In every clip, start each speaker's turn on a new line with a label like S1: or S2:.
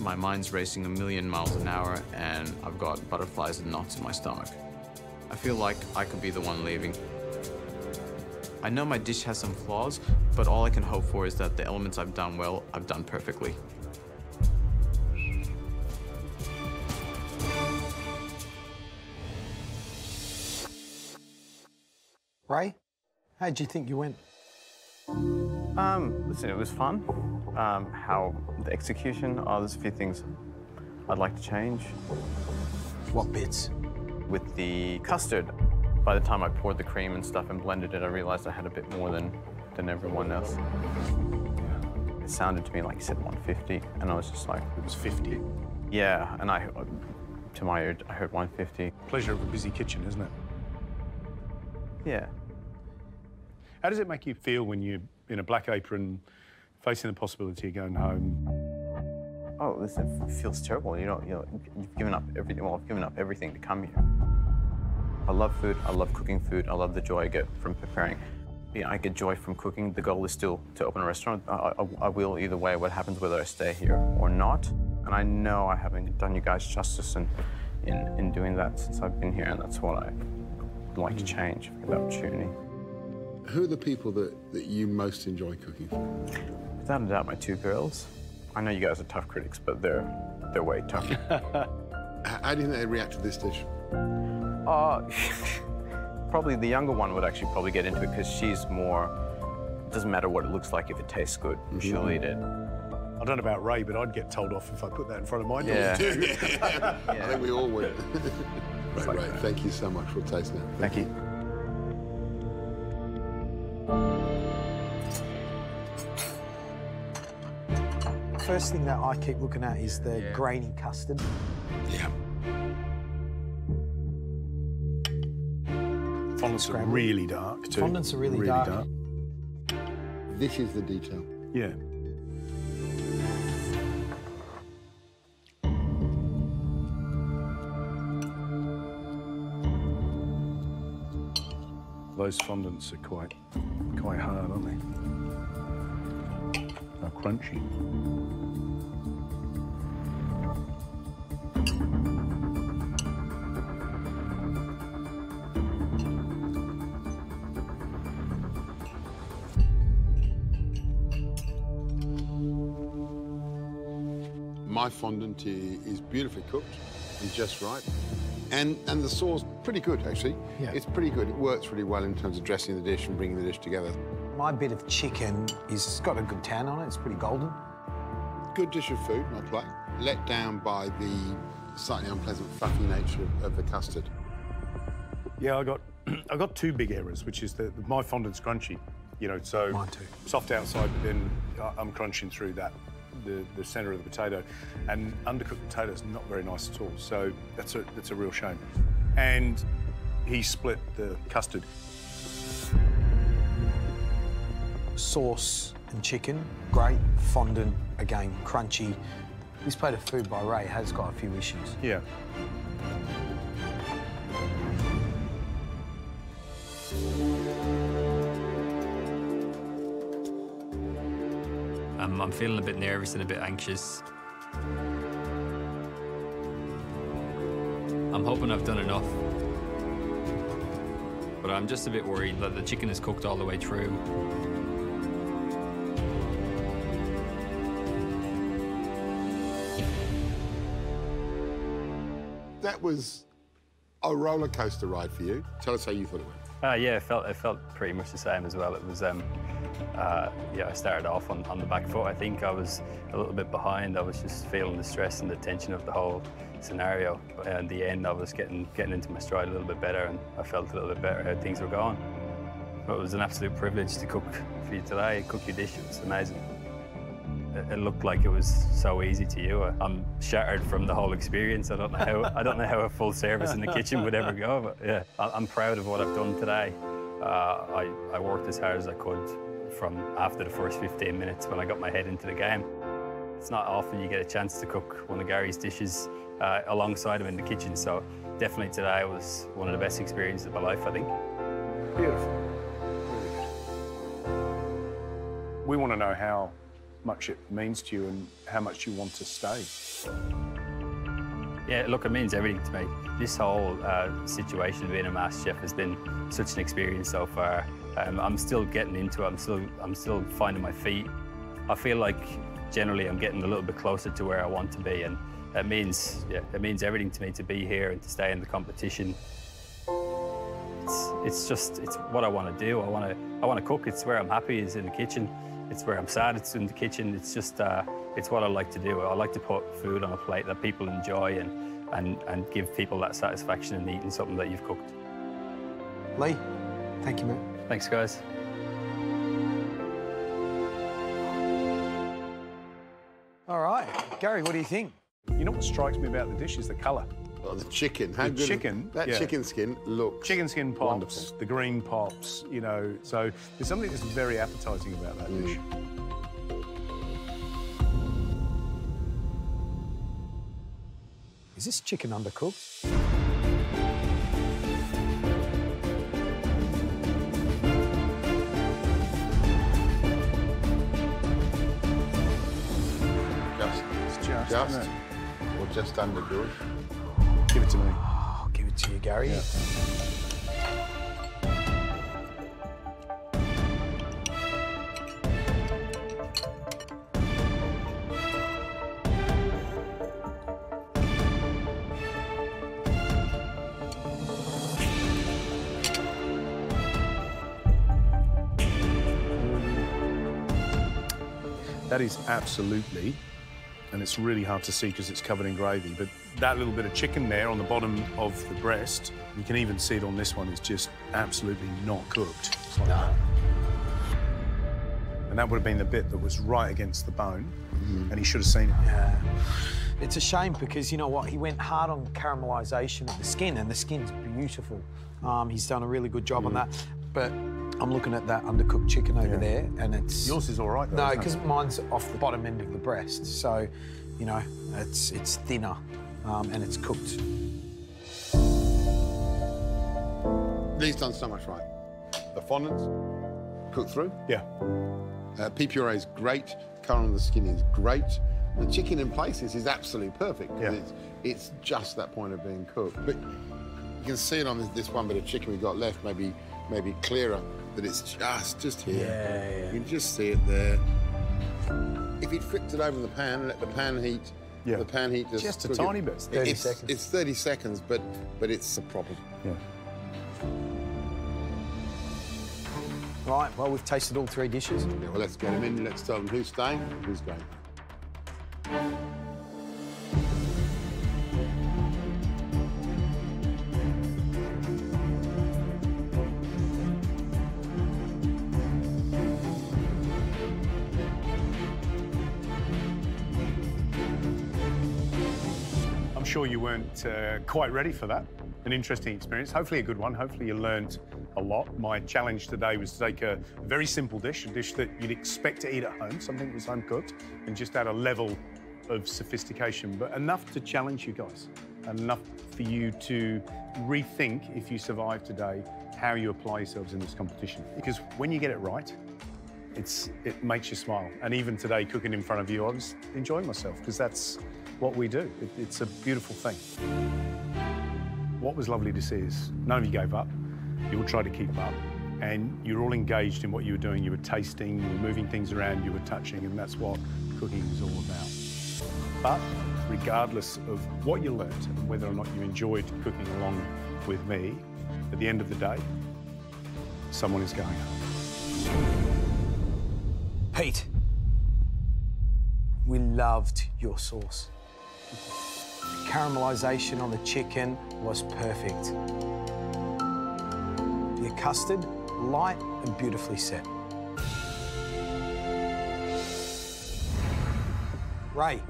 S1: My mind's racing a million miles an hour, and I've got butterflies and knots in my stomach. I feel like I could be the one leaving. I know my dish has some flaws, but all I can hope for is that the elements I've done well, I've done perfectly.
S2: Ray, how did you think you went?
S3: Listen, it was fun. How the execution, there's a few things I'd like to change.
S2: What bits?
S3: With the custard, by the time I poured the cream and stuff and blended it, I realized I had a bit more than everyone else. It sounded to me like you said 150, and I was just like...
S4: It was 50?
S3: Yeah, and to my ear, I heard 150.
S4: Pleasure of a busy kitchen, isn't it?
S3: Yeah.
S4: How does it make you feel when you're in a black apron, facing the possibility of going home?
S3: Oh, listen, it feels terrible. You've given up everything. Well, I've given up everything to come here. I love food. I love cooking food. I love the joy I get from preparing. Yeah, I get joy from cooking. The goal is still to open a restaurant. I will either way, what happens whether I stay here or not. And I know I haven't done you guys justice in doing that since I've been here, and that's what I would like to change for the opportunity.
S5: Who are the people that you most enjoy cooking for?
S3: Without a doubt, my two girls. I know you guys are tough critics, but they're way tougher.
S5: How do you think they react to this dish?
S3: Probably the younger one would actually probably get into it because she's more, it doesn't matter what it looks like, if it tastes good, she'll eat it.
S4: I don't know about Ray, but I'd get told off if I put that in front of my daughter.
S5: Yeah. I think we all would. Right, thank you so much. We'll taste now.
S3: Thank you.
S2: First thing that I keep looking at is the grainy custard.
S5: Yeah.
S4: Fondants are really dark, too.
S2: Fondants are really dark.
S5: This is the detail.
S4: Yeah. Those fondants are quite hard, aren't they? They're crunchy.
S5: My fondant is beautifully cooked and just right. And the sauce, pretty good, actually.
S2: Yeah.
S5: It's pretty good. It works really well in terms of dressing the dish and bringing the dish together.
S2: My bit of chicken it's got a good tan on it. It's pretty golden.
S5: Good dish of food, not play. Let down by the slightly unpleasant, fluffy nature of the custard.
S4: Yeah, I got two big errors, which is that my fondant's crunchy. So
S2: mine too.
S4: Soft outside, but then I'm crunching through that. The centre of the potato, and undercooked potato is not very nice at all. So that's a real shame. And he split the custard.
S2: Sauce and chicken, great. Fondant, again, crunchy. This plate of food by Ray has got a few issues.
S4: Yeah.
S6: I'm feeling a bit nervous and a bit anxious. I'm hoping I've done enough, but I'm just a bit worried that the chicken is cooked all the way through.
S5: That was a roller coaster ride for you. Tell us how you thought it went.
S3: Yeah, it felt pretty much the same as well. It was, I started off on the back foot. I think I was a little bit behind. I was just feeling the stress and the tension of the whole scenario. But in the end, I was getting into my stride a little bit better, and I felt a little bit better how things were going. But it was an absolute privilege to cook for you today, cook your dish. It was amazing. It looked like it was so easy to you. I'm shattered from the whole experience. I don't know how a full service in the kitchen would ever go, but yeah, I'm proud of what I've done today. I worked as hard as I could from after the first 15 minutes when I got my head into the game. It's not often you get a chance to cook one of Gary's dishes alongside him in the kitchen, so definitely today was one of the best experiences of my life, I think.
S4: Beautiful. We want to know how much it means to you and how much you want to stay.
S3: Yeah, look, it means everything to me. This whole situation of being a MasterChef has been such an experience so far. I'm still getting into it. I'm still finding my feet. I feel like generally I'm getting a little bit closer to where I want to be, and it means everything to me to be here and to stay in the competition. It's what I want to do. I want to cook. It's where I'm happy, is in the kitchen. It's where I'm sad, it's in the kitchen. It's just, it's what I like to do. I like to put food on a plate that people enjoy and give people that satisfaction in eating something that you've cooked.
S2: Lee, thank you, mate.
S3: Thanks, guys.
S2: All right, Gary, what do you think?
S4: You know what strikes me about the dish is the colour.
S5: Oh, the chicken. How
S4: The
S5: good
S4: chicken,
S5: that
S4: yeah.
S5: chicken skin looks
S4: Chicken skin pops,
S5: wonderful.
S4: the green pops, you know. So there's something that's very appetising about that dish.
S2: Is this chicken undercooked?
S4: It's
S5: Just
S4: isn't it?
S5: or just under good.
S4: Give it to me.
S2: I'll give it to you, Gary.
S4: Yeah. That is absolutely, and it's really hard to see because it's covered in gravy, but that little bit of chicken there on the bottom of the breast, you can even see it on this one, is just absolutely not cooked. It's like that. And that would have been the bit that was right against the bone, and he should have seen it.
S2: Yeah. It's a shame because, you know what, he went hard on caramelisation of the skin, and the skin's beautiful. He's done a really good job on that. But I'm looking at that undercooked chicken over there, and it's...
S4: Yours is all right, though,
S2: No,
S4: isn't it?
S2: because mine's off the bottom end of the breast, so, you know, it's thinner, and it's cooked.
S5: Lee's done so much right. The fondant's cooked through.
S4: Yeah.
S5: Pea puree is great. Colour on the skin is great. The chicken in places is absolutely perfect.
S4: Yeah.
S5: It's just that point of being cooked. But you can see it on this one bit of chicken we've got left, maybe clearer, that it's just here.
S2: Yeah.
S5: You can just see it there. If you'd flipped it over in the pan and let the pan heat,
S4: Yeah.
S5: the pan heat
S4: Just a
S5: cook
S4: tiny
S5: it.
S4: bit.
S2: 30 seconds.
S5: It's 30 seconds, but it's a proper.
S4: Yeah.
S2: Right, well, we've tasted all three dishes.
S5: Yeah, well, let's get them in. Let's tell them who's staying, who's going.
S4: I'm sure you weren't quite ready for that. An interesting experience, hopefully a good one. Hopefully you learned a lot. My challenge today was to take a very simple dish, a dish that you'd expect to eat at home, something that was home cooked, and just add a level of sophistication, but enough to challenge you guys, enough for you to rethink, if you survive today, how you apply yourselves in this competition. Because when you get it right, it makes you smile. And even today, cooking in front of you, I was enjoying myself, because that's what we do. It's a beautiful thing. What was lovely to see is none of you gave up. You all tried to keep up, and you're all engaged in what you were doing. You were tasting, you were moving things around, you were touching, and that's what cooking is all about. But regardless of what you learnt and whether or not you enjoyed cooking along with me, at the end of the day, someone is going home.
S2: Pete, we loved your sauce. The caramelisation on the chicken was perfect. Your custard, light and beautifully set. Ray,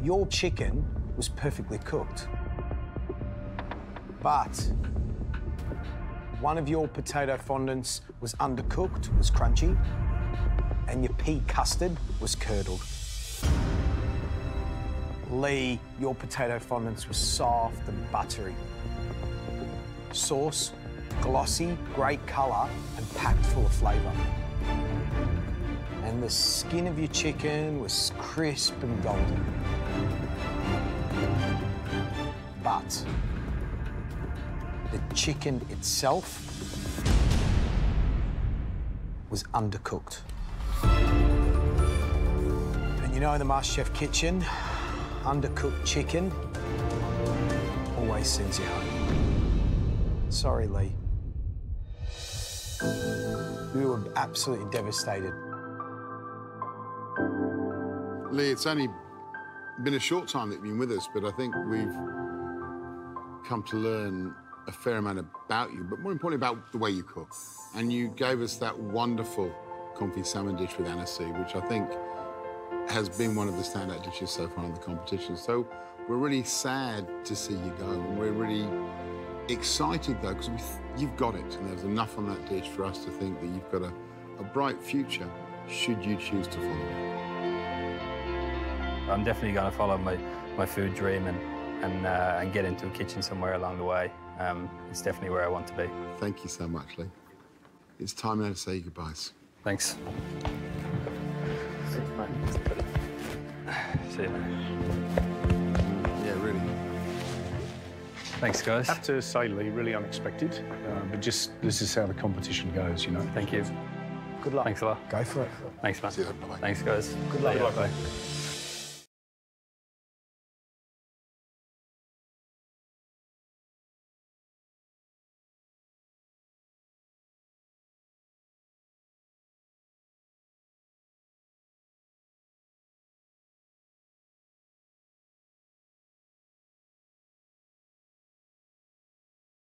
S2: your chicken was perfectly cooked, but one of your potato fondants was undercooked, was crunchy, and your pea custard was curdled. Lee, your potato fondants were soft and buttery. Sauce, glossy, great colour, and packed full of flavour. and the skin of your chicken was crisp and golden. But the chicken itself was undercooked. And you know, in the MasterChef kitchen, undercooked chicken always sends you home. Sorry, Lee. We were absolutely devastated.
S5: Lee, it's only been a short time that you've been with us, but I think we've come to learn a fair amount about you, but more importantly about the way you cook. And you gave us that wonderful confit salmon dish with aniseed, which I think has been one of the standout dishes so far in the competition. So we're really sad to see you go, and we're really excited though, because you've got it, and there's enough on that dish for us to think that you've got a bright future should you choose to follow it.
S3: I'm definitely going to follow my food dream and get into a kitchen somewhere along the way. It's definitely where I want to be.
S5: Thank you so much, Lee. It's time now to say goodbyes.
S3: Thanks. See you.
S5: Yeah, really.
S3: Thanks, guys.
S4: I have to say, Lee, really unexpected, but just this is how the competition goes, you know.
S3: Thank you.
S2: Good luck.
S3: Thanks a lot.
S2: Go for it.
S3: Thanks, man.
S5: See you later. Bye-bye.
S3: Thanks, guys.
S2: Good luck.
S3: Bye.